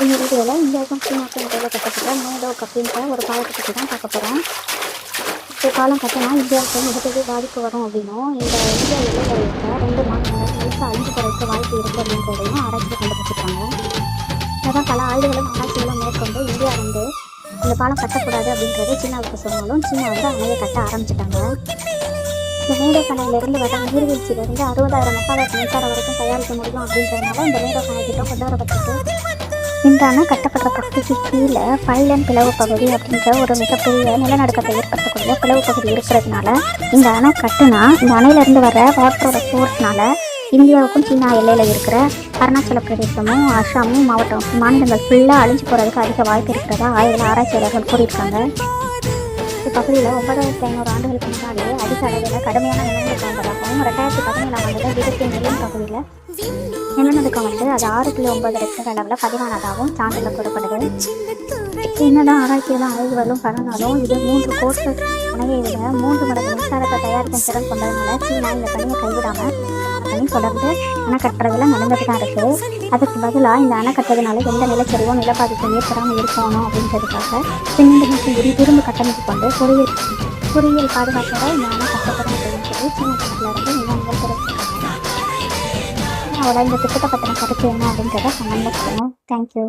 இந்த வீடியோவில் இந்தியாவுக்கும் சீனாவுக்கும் இடையில கட்டப்பட்ட மேடோக் அப்படின்ற ஒரு பாலத்தை பற்றி தான் பார்க்க போகிறோம். இந்த பாலம் கட்டினா இந்தியாவுக்கு மிகப்பெரிய பாதிப்பு வரும் அப்படின்னும், இந்த இந்தியா எல்லையில் இருக்க 2 மாநிலங்கள் முழுசாக அழிஞ்சு போகிறதுக்கு வாய்ப்பு இருக்குது அப்படின்றதையும் ஆராய்ச்சி கண்டுபிடிச்சிருக்காங்க. அதான் பல ஆய்வுகளும் ஆராய்ச்சிகளும் மேற்கொண்டு இந்தியா இந்த பாலம் கட்டக்கூடாது அப்படின்றது சீனாவுக்கு சொன்னாலும் சீனா அணையை கட்ட ஆரம்பிச்சிட்டாங்க. இந்த மேடோக் அணையிலிருந்து வர நீர்வீழ்ச்சியிலிருந்து 60,000 மெகாவாட் மின்சாரம் வரைக்கும் தயாரிக்க முடியும் அப்படின்றதுனால இந்த மேடோக் அணை திட்டம் கொண்டு வரப்பட்டிருக்கு. இந்த அணை கட்டப்பட்ட பகுதிக்கு கீழே ஃபைலன் பிளவு பகுதி அப்படின்ற ஒரு மிகப்பெரிய நிலநடுக்கத்தை ஏற்படுத்தக்கூடிய பிளவு பகுதி இருக்கிறதுனால இந்த அணை கட்டுனா இந்த அணையிலிருந்து வர வாட்டரோட சோர்ஸ்னால இந்தியாவுக்கும் சீனா எல்லையில் இருக்கிற அருணாச்சல பிரதேசமும் அஸ்ஸாமும் மாநிலங்கள் ஃபுல்லாக அழிஞ்சு போகிறதுக்கு அதிக வாய்ப்பு இருக்கிறதா ஆராய்ச்சியாளர்கள் கூறியிருக்காங்க. இப்பகுதியில் 9,500 ஆண்டுகளுக்கு முன்னாடியே அதிக அளவில் கடுமையான நிலநடுக்கம் வந்ததாகவும் 2017ஆம் ஆண்டில் விதத்தின் நிலம் பகுதியில் நிலநடுக்கம் அது 6.9 ரெக்டர் அளவில் பதிவானதாகவும் சான்றிதழ் கூறப்படுது. என்னதான் ஆராய்ச்சியெல்லாம் ஆய்வுகளும் பண்ணாலும் இது 3 கோஸ்டல் அணையை விட 3 மடங்கு மின்சாரத்தை தயாரிக்கும் திறன் கொண்டதுனால சீனா இந்த பணியை கைவிடாமல் தொடர்ந்து அணை கட்டுறதுல நடந்துட்டு தான் இருக்கு. அதுக்கு பதிலாக இந்த அணை கட்டுறதுனால எந்த நிலச்சரிவும் நிலப்பாதிப்பும் ஏற்படாமல் இருக்கணும் அப்படின்றதுக்காக திரும்ப கட்டமைப்பு கொண்டு பொறியியல் பாதுகாப்போட இந்த அணை கட்டப்படும் அப்படின்னு சொல்லி சீன தரப்பில் இருந்து விஞ்ஞானிகள் தெரிவிச்சிருக்காங்க. அவளோட இந்த திட்டத்தை பற்றின கருத்து என்ன அப்படின்றத கமெண்ட்ல சொல்லுங்க. தேங்க்யூ.